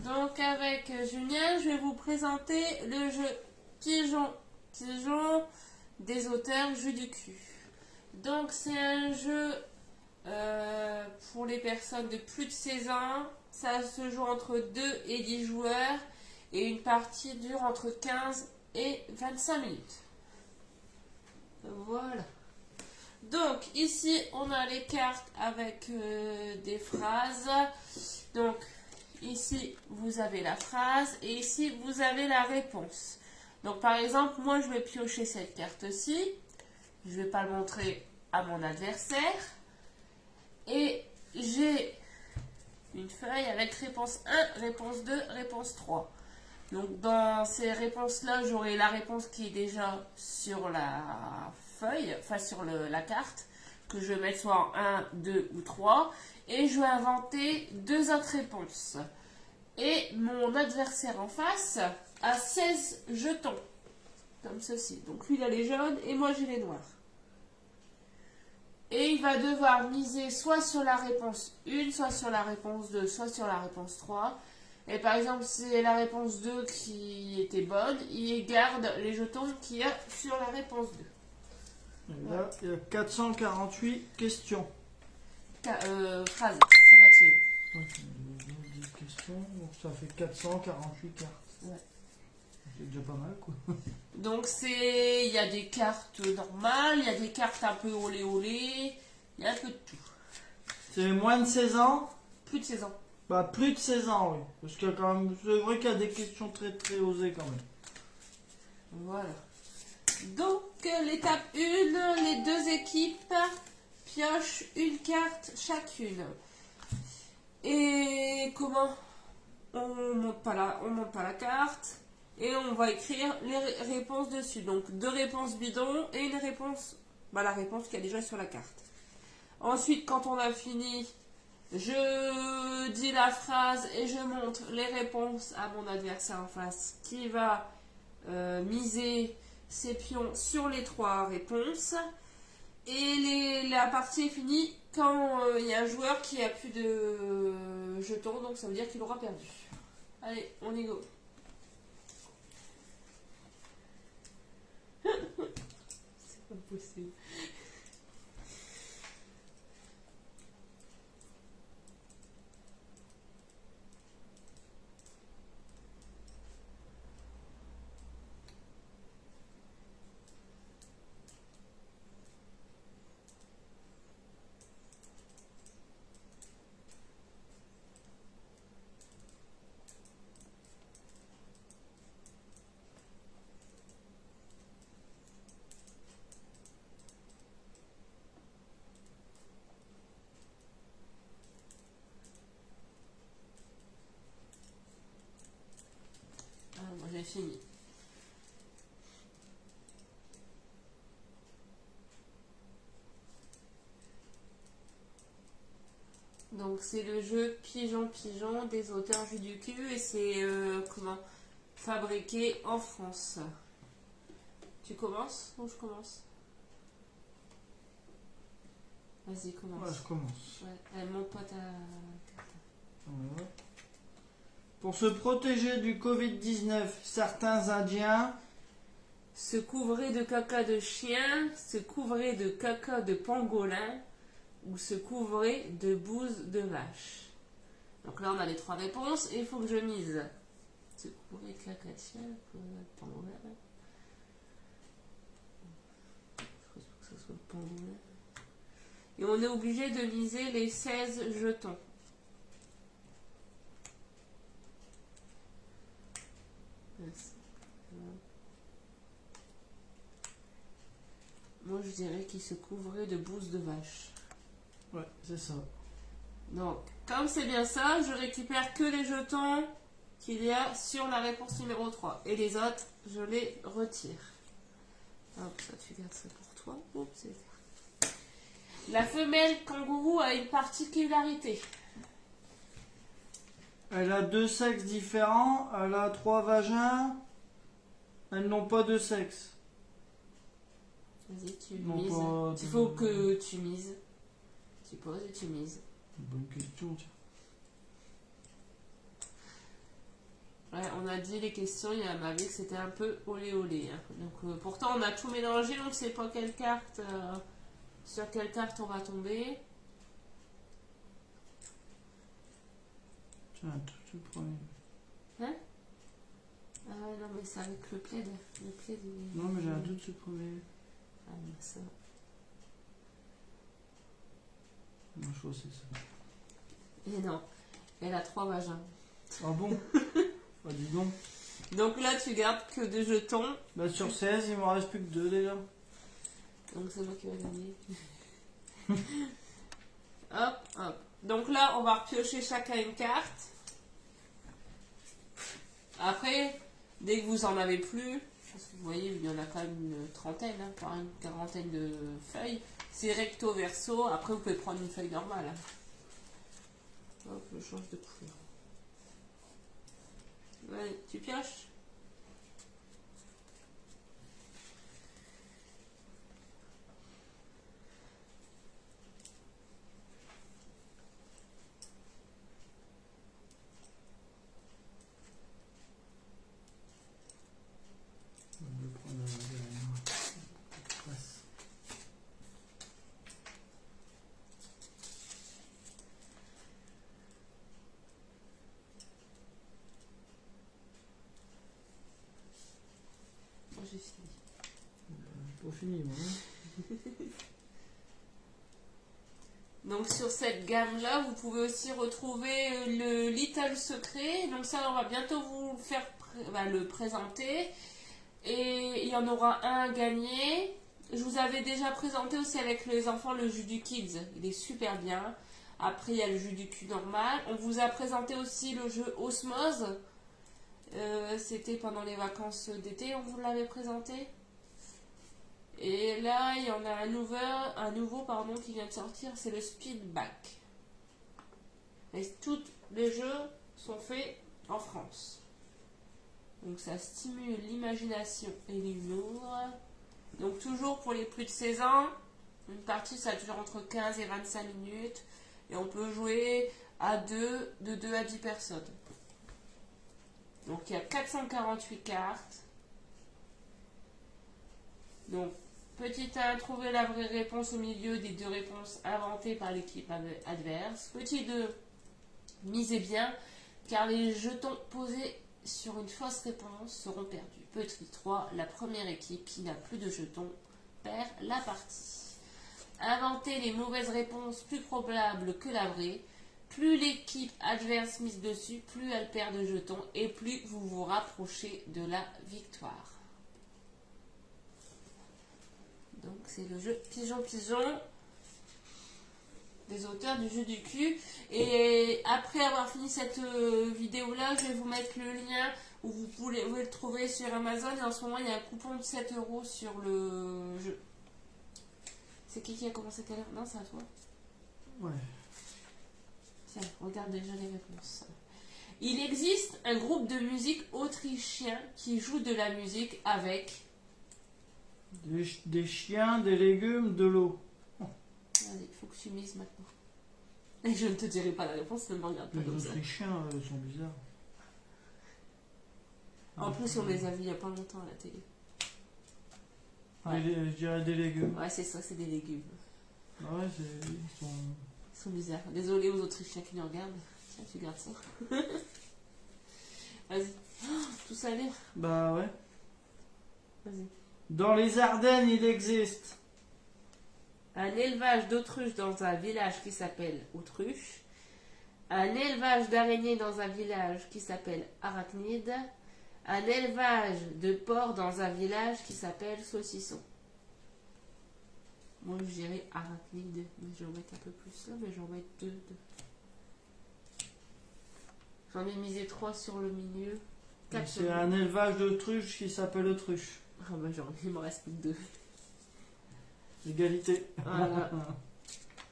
Donc avec Julien, je vais vous présenter le jeu Pigeon Pigeon des auteurs Jus du cul. Donc c'est un jeu pour les personnes de plus de 16 ans. Ça se joue entre 2 et 10 joueurs et une partie dure entre 15 et 25 minutes. Voilà. Donc ici on a les cartes avec des phrases. Donc ici vous avez la phrase et ici vous avez la réponse. Donc par exemple moi je vais piocher cette carte-ci. Je ne vais pas le montrer à mon adversaire. Et j'ai une feuille avec réponse 1, réponse 2, réponse 3. Donc dans ces réponses-là, j'aurai la réponse qui est déjà sur la feuille, enfin sur la carte, que je vais mettre soit en 1, 2 ou 3. Et je vais inventer deux autres réponses. Et mon adversaire en face a 16 jetons, comme ceci. Donc lui, il a les jaunes et moi, j'ai les noirs. Et il va devoir miser soit sur la réponse 1, soit sur la réponse 2, soit sur la réponse 3. Et par exemple, si c'est la réponse 2 qui était bonne, il garde les jetons qu'il y a sur la réponse 2. Et là, il y a 448 questions. Phrase affirmative. Ouais, 10 questions, donc ça fait 448 cartes. Ouais. C'est déjà pas mal, quoi. Donc il y a des cartes normales, il y a des cartes un peu olé olé, il y a un peu de tout. C'est moins de 16 ans? Plus de 16 ans. Bah, plus de 16 ans, oui. Parce qu'il y a quand même, c'est vrai qu'il y a des questions très très osées quand même. Voilà. Donc, l'étape 1, les deux équipes piochent une carte chacune. Et comment? On monte pas la carte et on va écrire les réponses dessus. Donc, deux réponses bidons et une réponse, la réponse qui est déjà sur la carte. Ensuite, quand on a fini, je dis la phrase et je montre les réponses à mon adversaire en face qui va miser ses pions sur les trois réponses. Et la partie est finie quand il y a un joueur qui a plus de jetons, donc ça veut dire qu'il aura perdu. Allez, on y go. C'est pas possible. Moi j'ai fini. Donc c'est le jeu Pigeon Pigeon des auteurs Jus du cul et c'est fabriqué en France. Tu commences ou je commence? Vas-y, commence. Ouais, je commence. Ouais, monte pas ta carte. Ouais. Pour se protéger du Covid-19, certains Indiens Se couvraient de caca de chien, se couvraient de caca de pangolin ou se couvraient de bouse de vache. Donc là on a les trois réponses et il faut que je mise. Se couvrer de caca de chien, de pangolin. Il faut que ce soit le pangolin. Et on est obligé de miser les 16 jetons. Moi je dirais qu'il se couvrait de bouse de vache. Ouais, c'est ça. Donc, comme c'est bien ça, je récupère que les jetons qu'il y a sur la réponse numéro 3. Et les autres, je les retire. Hop, ça tu gardes ça pour toi. Oups, c'est ça. La femelle kangourou a une particularité. Elle a deux sexes différents, elle a trois vagins, elles n'ont pas de sexe. Vas-y, tu Non, mises. Il faut que tu mises. Tu poses et tu mises. Bonne question, tiens. Ouais, on a dit les questions, il y en avait que c'était un peu olé olé. Hein. Donc pourtant on a tout mélangé, donc c'est pas quelle carte, sur quelle carte on va tomber. Tiens, tout le premier. Hein? Ah ouais, non mais c'est avec le plaid. Le plaid Non mais j'ai un doute sur le premier. Ah mais ça. Non, je crois que c'est ça. Et non, elle a 3 vagins. Ah bon? Bah dis donc. Donc là tu gardes que 2 jetons. Bah sur 16, il m'en reste plus que 2 déjà. Donc c'est moi qui vais gagner. Hop, hop. Donc là, on va repiocher chacun une carte. Après, dès que vous en avez plus, parce que vous voyez, il y en a quand même une trentaine, hein, voire une quarantaine de feuilles. C'est recto verso. Après, vous pouvez prendre une feuille normale. Hein. Hop, je change de couleur. Allez, tu pioches. Je vais prendre un presse. Moi, j'ai fini. Pas fini moi. Hein. Donc sur cette gamme-là, vous pouvez aussi retrouver le Little Secret. Donc ça, on va bientôt vous faire le présenter. Et il y en aura un à gagner. Je vous avais déjà présenté aussi avec les enfants le jus du Kids. Il est super bien. Après, il y a le jus du cul normal. On vous a présenté aussi le jeu Osmose. C'était pendant les vacances d'été, on vous l'avait présenté. Et là, il y en a un nouveau qui vient de sortir, c'est le Speedback. Et tous les jeux sont faits en France. Donc ça stimule l'imagination et l'humour. Donc toujours pour les plus de 16 ans, une partie ça dure entre 15 et 25 minutes. Et on peut jouer à deux, de 2 à 10 personnes. Donc il y a 448 cartes. Donc petit 1, trouver la vraie réponse au milieu des 2 réponses inventées par l'équipe adverse. Petit 2, misez bien, car les jetons posés sur une fausse réponse seront perdus. Petit 3, la première équipe qui n'a plus de jetons perd la partie. Inventez les mauvaises réponses plus probables que la vraie. Plus l'équipe adverse mise dessus, plus elle perd de jetons et plus vous vous rapprochez de la victoire. Donc c'est le jeu Pigeon Pigeon des auteurs du jeu du cul. Et après avoir fini cette vidéo là, je vais vous mettre le lien où vous pouvez le trouver sur Amazon. Et en ce moment il y a un coupon de 7 € sur le jeu. C'est qui a commencé tout à l'heure? Non, c'est à toi. Ouais. Tiens, regarde déjà les réponses. Il existe un groupe de musique autrichien qui joue de la musique avec... Des chiens, des légumes, de l'eau. Allez, il faut que tu mises maintenant. Et je ne te dirai pas la réponse, ne me regarde pas Les comme ça. Autrichiens sont bizarres. En plus, on les a vus il n'y a pas longtemps à la télé. Ouais. Je dirais des légumes. Ouais, c'est ça, c'est des légumes. Ah ouais, ils sont bizarres. Désolé aux Autrichiens qui nous regardent. Tiens, tu gardes ça. Vas-y. Oh, tout ça à lire. Bah ouais. Vas-y. Dans les Ardennes, il existe un élevage d'autruches dans un village qui s'appelle Autruche. Un élevage d'araignées dans un village qui s'appelle Arachnide. Un élevage de porcs dans un village qui s'appelle Saucisson. Moi, je dirais Arachnide, mais je vais en mettre un peu plus là, mais je vais en mettre 2. J'en ai misé 3 sur le milieu. C'est un élevage d'autruches qui s'appelle Autruche. Ah bah genre, il me reste plus que 2. Égalité. Voilà.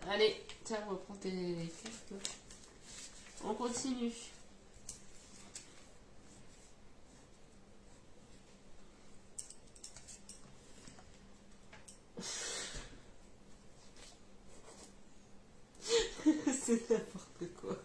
Allez, tiens, reprends tes cartes. On continue. C'est n'importe quoi.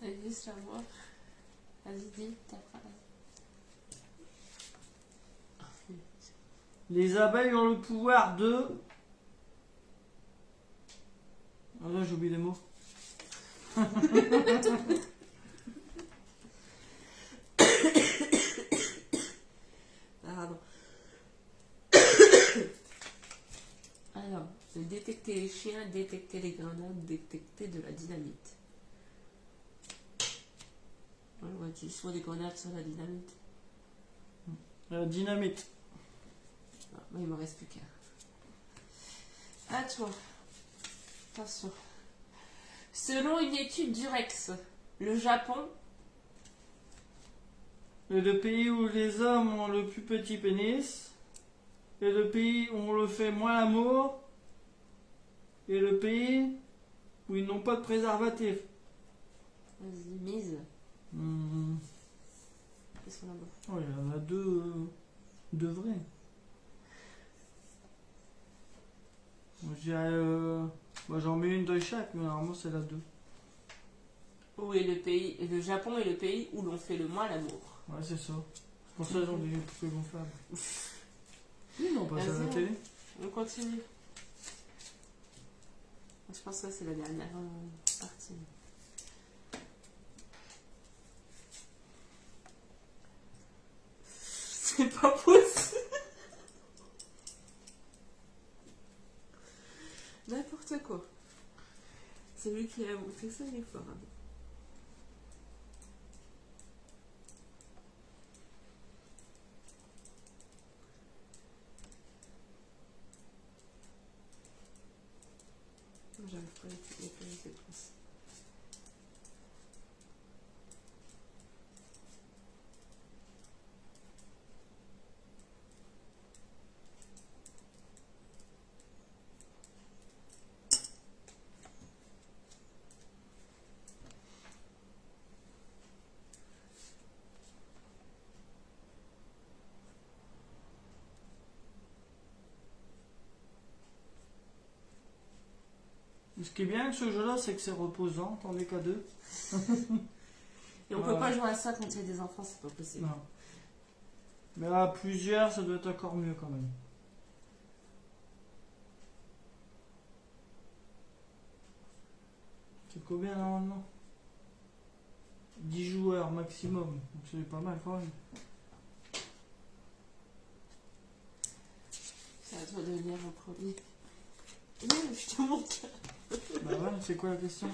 Vas-y, c'est à moi. Vas-y, dis ta phrase. Les abeilles ont le pouvoir de... Ah là, j'ai oublié les mots. Pardon. Alors, détecter les chiens, détecter les grenades, détecter de la dynamite. On va dire soit des grenades, soit la dynamite. Dynamite. Ah, moi, il me reste plus qu'un. À toi. Attention. Selon une étude du Rex, le Japon Et le pays où les hommes ont le plus petit pénis. Et le pays où on le fait moins l'amour. Et le pays où ils n'ont pas de préservatif. Vas-y, mise. Qu'est-ce qu'on a beau? Oh, il y en a deux vrais. Moi, je dirais, moi, j'en mets une de chaque, mais normalement c'est la 2. Où est le pays? Le Japon est le pays où l'on fait le moins l'amour. Ouais, c'est ça. C'est pour ça que j'en ai une poupée gonflable. Oui, non, pas ça à la télé. On continue. Je pense que c'est la dernière partie. C'est pas possible. N'importe quoi. Celui qui a monté ça, il est fort. Hein. J'arrive pas à les séquences. Ce qui est bien avec ce jeu-là, c'est que c'est reposant, t'en es qu'à 2. Et on peut pas jouer à ça quand il y a des enfants, c'est pas possible. Non. Mais à plusieurs, ça doit être encore mieux quand même. C'est combien normalement? 10 joueurs maximum, donc c'est pas mal quand même. C'est à toi de venir en premier. Oui, je te montre. Bah ouais, c'est quoi la question?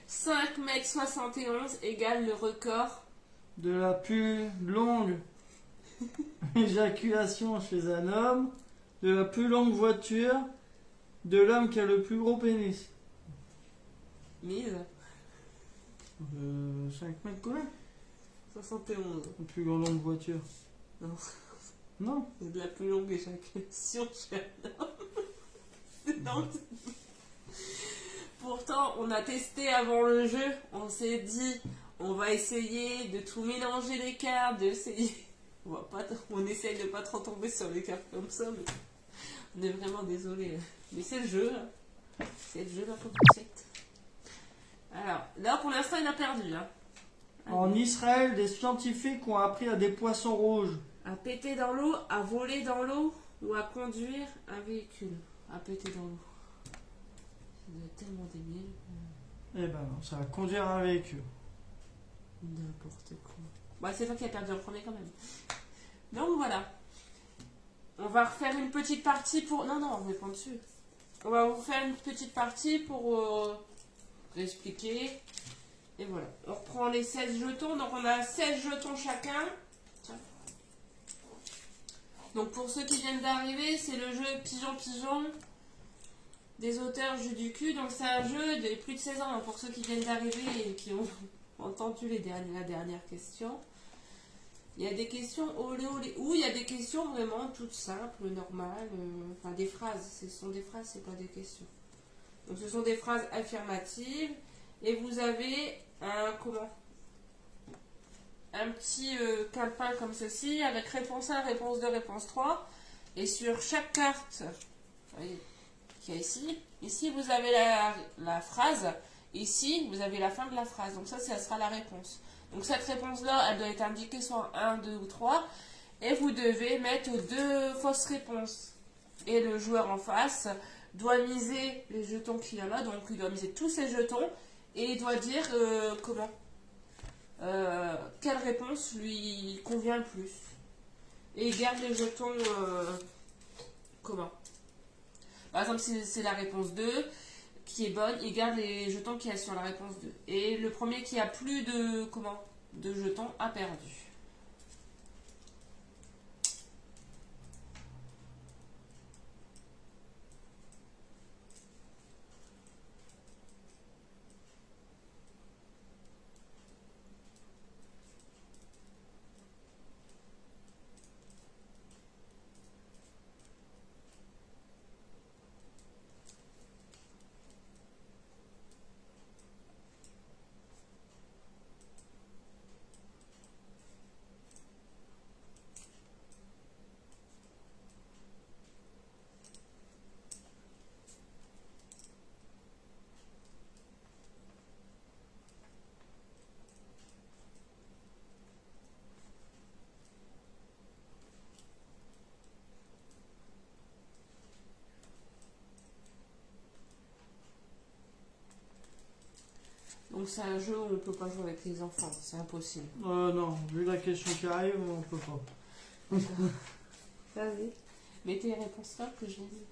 5,71 m égale le record. De la plus longue éjaculation chez un homme, de la plus longue voiture, de l'homme qui a le plus gros pénis. 1000. 5 mètres combien? 71. La plus longue voiture. Non. Non. C'est de la plus longue éjaculation chez un homme. Non. Pourtant, on a testé avant le jeu. On s'est dit, on va essayer de tout mélanger les cartes, d'essayer. On essaye de pas trop tomber sur les cartes comme ça, mais on est vraiment désolé. Mais c'est le jeu. C'est le jeu d'un peu poussette. Alors, là pour l'instant, il a perdu. Hein. En Israël, des scientifiques ont appris à des poissons rouges. À péter dans l'eau, à voler dans l'eau ou à conduire un véhicule. À péter dans l'eau. C'est tellement débile. Eh ben non, ça va conduire un véhicule. N'importe quoi. Bah, c'est toi qui as perdu en premier quand même. Donc voilà. On va refaire une petite partie pour... Non, on répond dessus. On va vous faire une petite partie pour expliquer. Et voilà. On reprend les 16 jetons. Donc on a 16 jetons chacun. Tiens. Donc pour ceux qui viennent d'arriver, c'est le jeu Pigeon des auteurs Jeu du cul. Donc c'est un jeu des plus de 16 ans. Pour ceux qui viennent d'arriver et qui ont entendu la dernière question. Il y a des questions olé olé. Ou il y a des questions vraiment toutes simples, normales. Enfin des phrases. Ce sont des phrases, c'est pas des questions. Donc ce sont des phrases affirmatives. Et vous avez un petit calepin comme ceci, avec réponse 1, réponse 2, réponse 3. Et sur chaque carte, vous voyez, qu'il y a ici vous avez la phrase. Ici, vous avez la fin de la phrase. Donc ça sera la réponse. Donc cette réponse-là, elle doit être indiquée soit 1, 2 ou 3. Et vous devez mettre 2 fausses réponses. Et le joueur en face doit miser les jetons qu'il y a là. Donc il doit miser tous ses jetons. Et il doit dire quelle réponse lui convient le plus. Et il garde les jetons comment. Par exemple, si c'est la réponse 2 qui est bonne, il garde les jetons qu'il y a sur la réponse 2. Et le premier qui a plus de jetons a perdu. Donc c'est un jeu où on ne peut pas jouer avec les enfants, c'est impossible. Non, vu la question qui arrive, on peut pas. Vas-y. Mettez les réponses là que je l'ai dit.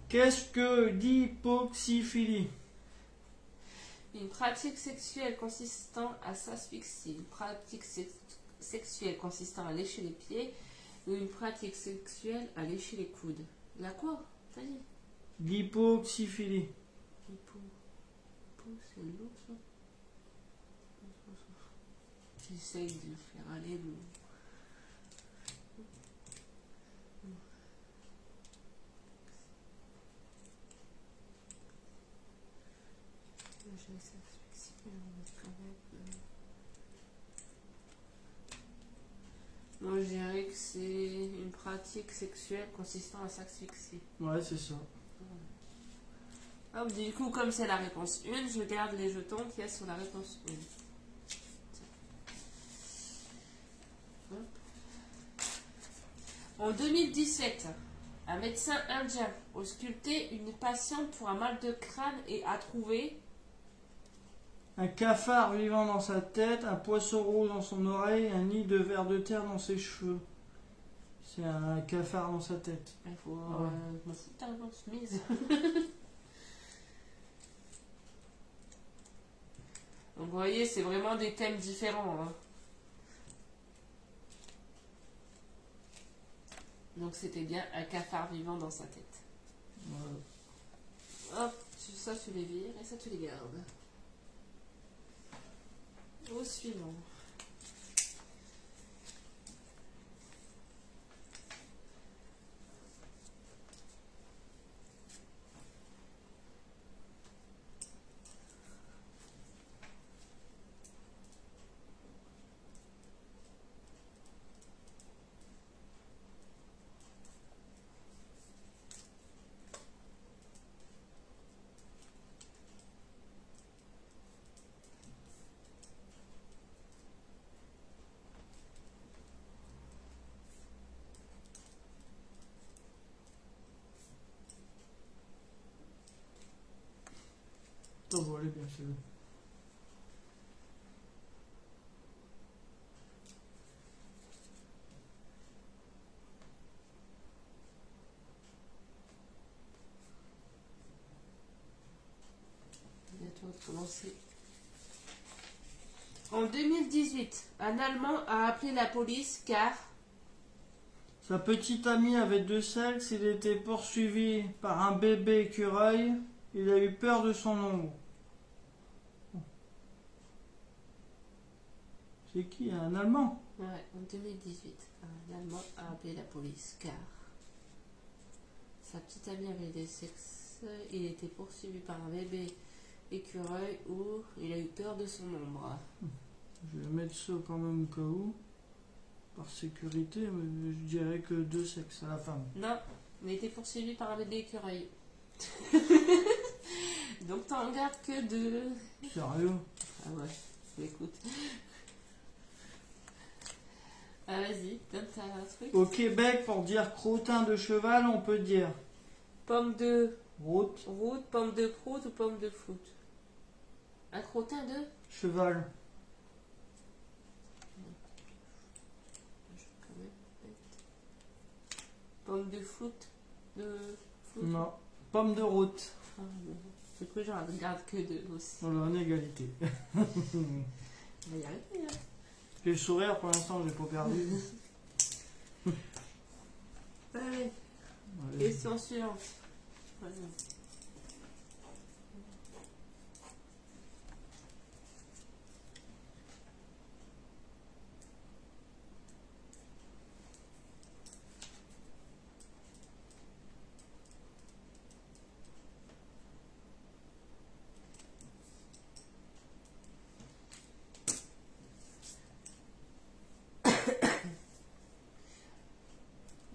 Qu'est-ce que l'hypoxiphilie? Une pratique sexuelle consistant à s'asphyxier, une pratique sexuelle consistant à lécher les pieds, ou une pratique sexuelle à lécher les coudes. La quoi? Vas-y. L'hypoxiphilie. C'est lourd ça. J'essaye de le faire aller. Moi je dirais que c'est une pratique sexuelle consistant à s'asphyxier. Ouais, c'est ça. Hop, du coup, comme c'est la réponse 1, je garde les jetons qu'il y a sur la réponse 1. En 2017, un médecin indien a ausculté une patiente pour un mal de crâne et a trouvé un cafard vivant dans sa tête, un poisson rouge dans son oreille, un nid de vers de terre dans ses cheveux. C'est un cafard dans sa tête. Il faut me foutre un chemise. Donc vous voyez, c'est vraiment des thèmes différents. Hein. Donc c'était bien un cafard vivant dans sa tête. Voilà. Hop, ça tu les vires et ça tu les gardes. Au suivant. Oh, bon, elle est bien, c'est bon. Bientôt de commencer. En 2018, un Allemand a appelé la police car Sa petite amie avait 2 sexes, il était poursuivi par un bébé écureuil, il a eu peur de son ombre. C'est qui? Un Allemand? ouais, en 2018, un Allemand a appelé la police car sa petite amie avait des sexes, il était poursuivi par un bébé écureuil ou il a eu peur de son ombre. Je vais mettre ça quand même au cas où, par sécurité, mais je dirais que 2 sexes à la femme. Non, il a été poursuivi par un bébé écureuil. t'en garde que 2. Sérieux? Ah ouais, écoute. Ah, vas-y, donne ta truc. Au Québec, pour dire crottin de cheval, on peut dire Pomme de route, route, pomme de croûte ou pomme de foot. Un crottin de cheval. pomme de foot. De foot. Non. Pomme de route. Ah, bon. Du coup, j'en regarde que 2 aussi. On a une égalité. On va y arriver, hein. J'ai le sourire pour l'instant, j'ai pas perdu. Allez, Allez. question suivante. Voilà.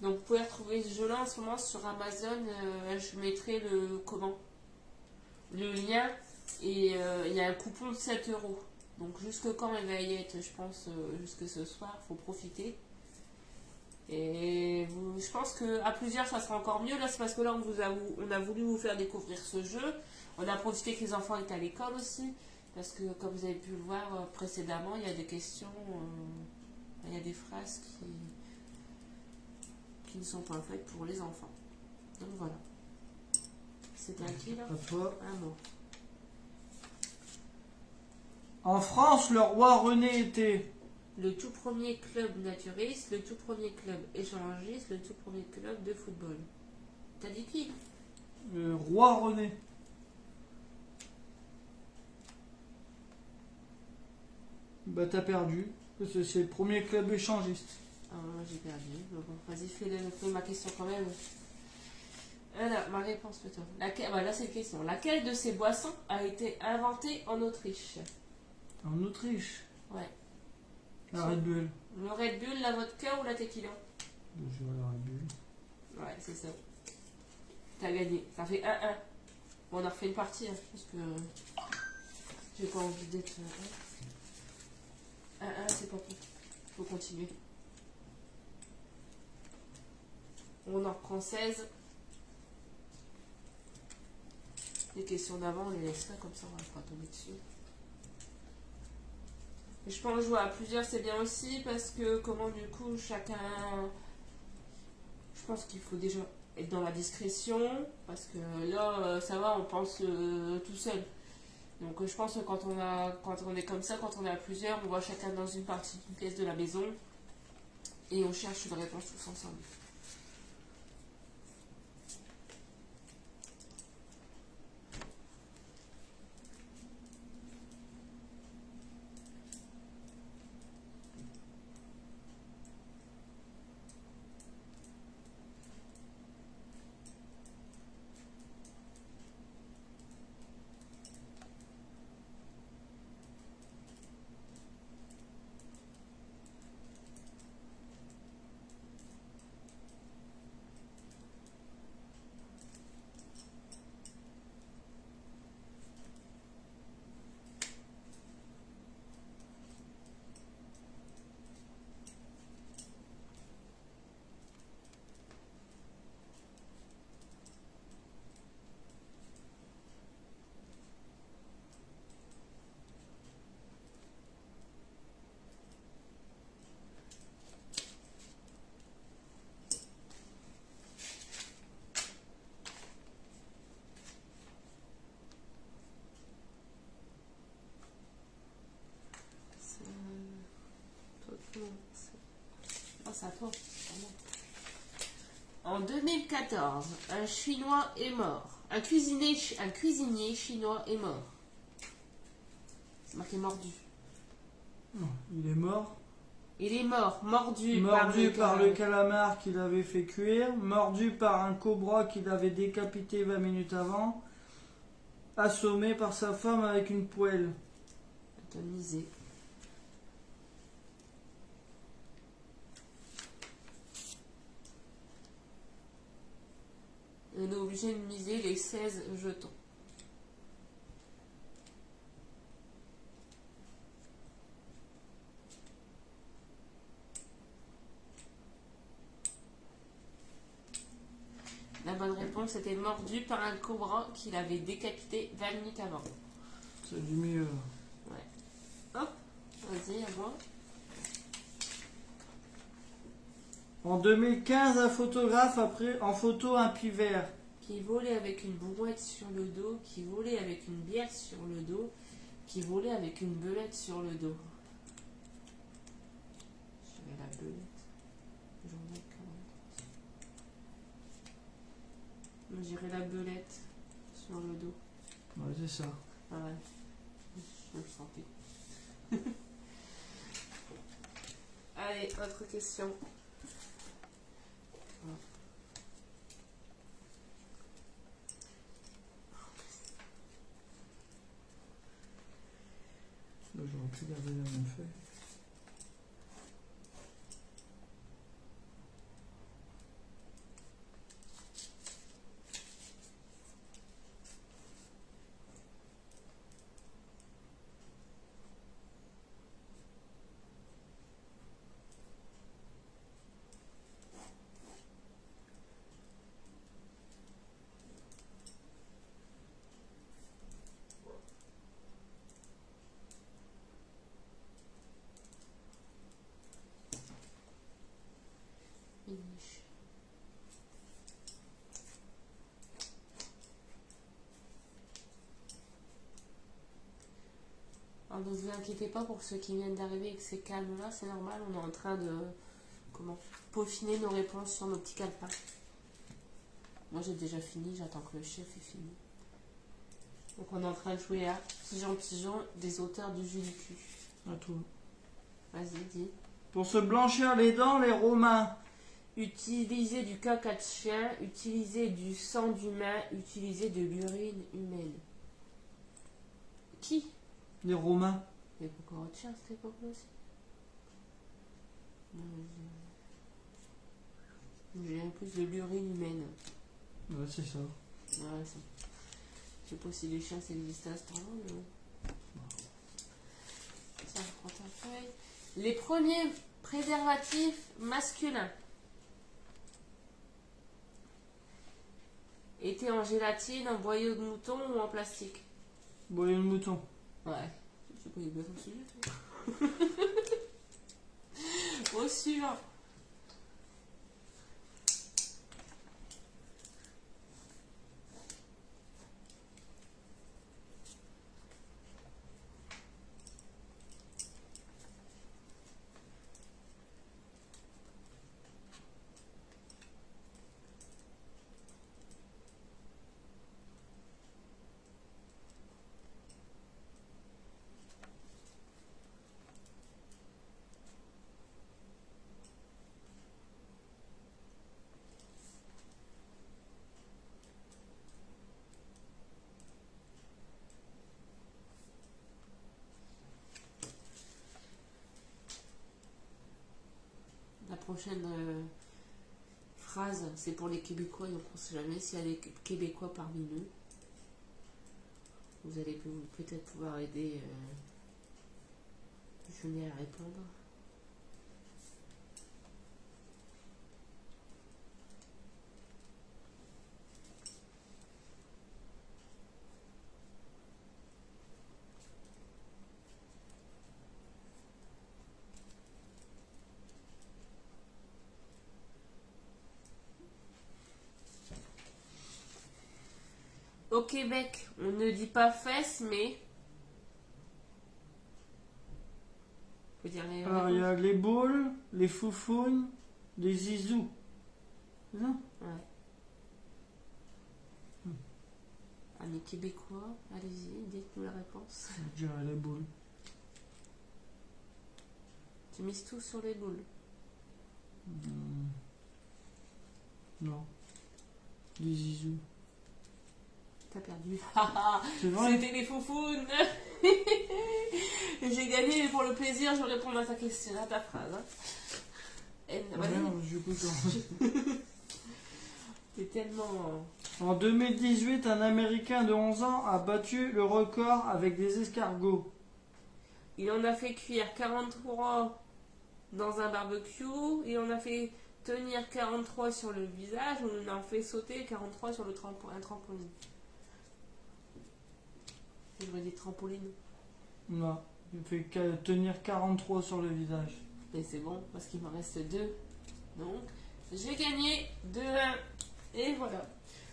Donc, vous pouvez retrouver ce jeu-là en ce moment sur Amazon. Je mettrai le lien. Et il y a un coupon de 7 euros. Donc, jusque quand il va y être, je pense, jusque ce soir, faut profiter. Et je pense qu'à plusieurs, ça sera encore mieux. Là, c'est parce que là, on a voulu vous faire découvrir ce jeu. On a profité que les enfants étaient à l'école aussi. Parce que, comme vous avez pu le voir précédemment, il y a des questions, il y a des phrases qui ne sont pas faites pour les enfants. Donc voilà. C'était à qui là? À toi. Ah bon. En France, le roi René était. Le tout premier club naturiste, le tout premier club échangiste, le tout premier club de football. T'as dit qui? Le roi René. Bah t'as perdu. Parce que c'est le premier club échangiste. Ah, j'ai perdu. Bon, vas-y, fais ma question quand même. Alors, ma réponse plutôt. Là, c'est une question. Laquelle de ces boissons a été inventée en Autriche? En Autriche. Ouais. La Red Bull. Le Red Bull, la vodka ou la tequila? Je vois la Red Bull. Ouais, c'est ça. T'as gagné. Ça fait 1-1. Bon, on a refait une partie, hein, parce que j'ai pas envie d'être... 1-1, c'est pas bon. Faut continuer. On en reprend 16. Les questions d'avant, on les laisse là, comme ça on va pas tomber dessus. Et je pense jouer à plusieurs, c'est bien aussi, parce que comment du coup chacun... Je pense qu'il faut déjà être dans la discrétion, parce que là, ça va, on pense tout seul. Donc je pense que quand on est comme ça, quand on est à plusieurs, on voit chacun dans une partie d'une pièce de la maison, et on cherche une réponse tous ensemble. Oh, c'est à toi. En 2014, un Chinois est mort. Un cuisinier chinois est mort. C'est marqué mordu. Non, il est mort. Il est mort, mordu Par le calamar qu'il avait fait cuire. Mordu par un cobra qu'il avait décapité 20 minutes avant. Assommé par sa femme avec une poêle. Atomisé. On est obligé de miser les 16 jetons. La bonne réponse était mordu par un cobra qui l'avait décapité 20 minutes avant. C'est du mieux. Hop, vas-y, à moi. En 2015, un photographe a pris en photo un pivert. Qui volait avec une brouette sur le dos, qui volait avec une bière sur le dos, qui volait avec une belette sur le dos. Je dirais la belette. J'en ai 40. Moi, je dirais la belette sur le dos. Ouais, c'est ça. Ah ouais, je le sentais. Allez, autre question. Là, j'aurais pu garder la même feuille. Finish. Alors, ne vous inquiétez pas pour ceux qui viennent d'arriver et que c'est calme là, c'est normal, on est en train de peaufiner nos réponses sur nos petits calepins. Moi j'ai déjà fini, j'attends que le chef ait fini. Donc on est en train de jouer à Pigeon des auteurs du jus du cul. À toi. Vas-y, dis. Pour se blanchir les dents, les Romains. Utiliser du caca de chien, utiliser du sang d'humain, utiliser de l'urine humaine. Qui? Les Romains. Il y avait pas encore de chien à cette époque-là aussi. J'ai un plus de l'urine humaine. Ouais, c'est ça. Ouais, ça. Je sais pas si les chiens ça existait à ce temps-là, mais bon. Ça, je prends ta feuille. Les premiers préservatifs masculins étaient en gélatine, en boyau de mouton ou en plastique? Boyau de mouton. Ouais. Je sais pas, il est bien au sujet, toi. Au suivant. La prochaine phrase, c'est pour les Québécois, donc on ne sait jamais s'il y a des Québécois parmi nous. Vous allez peut-être pouvoir aider Julien à répondre. Au Québec, on ne dit pas fesses, mais... Faut dire les Alors, il y a les boules, les foufounes, les zizous. C'est ça? Ouais. Amis québécois, allez-y, dites-nous la réponse. Je dirais les boules. Tu mises tout sur les boules. Non. Les zizous. T'as perdu. C'est vrai? C'était les foufounes. J'ai gagné, mais pour le plaisir, je réponds à ta question, à ta phrase. Hein. Non, du coup, T'es tellement... En 2018, un Américain de 11 ans a battu le record avec des escargots. Il en a fait cuire 43 dans un barbecue. Il en a fait tenir 43 sur le visage, on en fait sauter 43 sur le trampoline. Je me dis trampoline. Non, il fait tenir 43 sur le visage. Et c'est bon, parce qu'il m'en reste 2. Donc, j'ai gagné 2-1. Et voilà.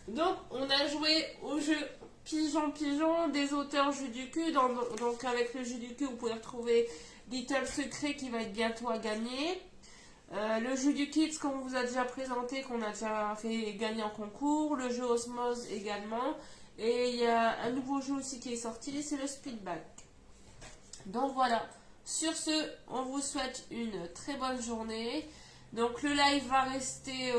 Donc, on a joué au jeu Pigeon des auteurs Jeu du cul. Donc, avec le Jeu du cul, vous pouvez retrouver Little Secret qui va être bientôt à gagner. Le jeu du Kids qu'on vous a déjà présenté, qu'on a déjà fait gagner en concours. Le jeu Osmose également. Et il y a un nouveau jeu aussi qui est sorti, c'est le Speedback. Donc voilà. Sur ce, on vous souhaite une très bonne journée. Donc le live va rester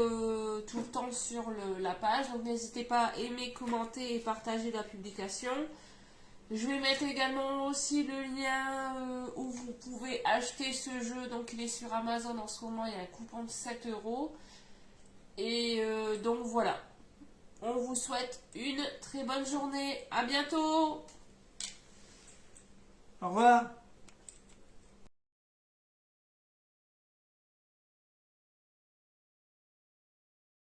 tout le temps sur la page. Donc n'hésitez pas à aimer, commenter et partager la publication. Je vais mettre également aussi le lien où vous pouvez acheter ce jeu. Donc il est sur Amazon en ce moment, il y a un coupon de 7 €. Et donc voilà. On vous souhaite une très bonne journée. À bientôt. Au revoir.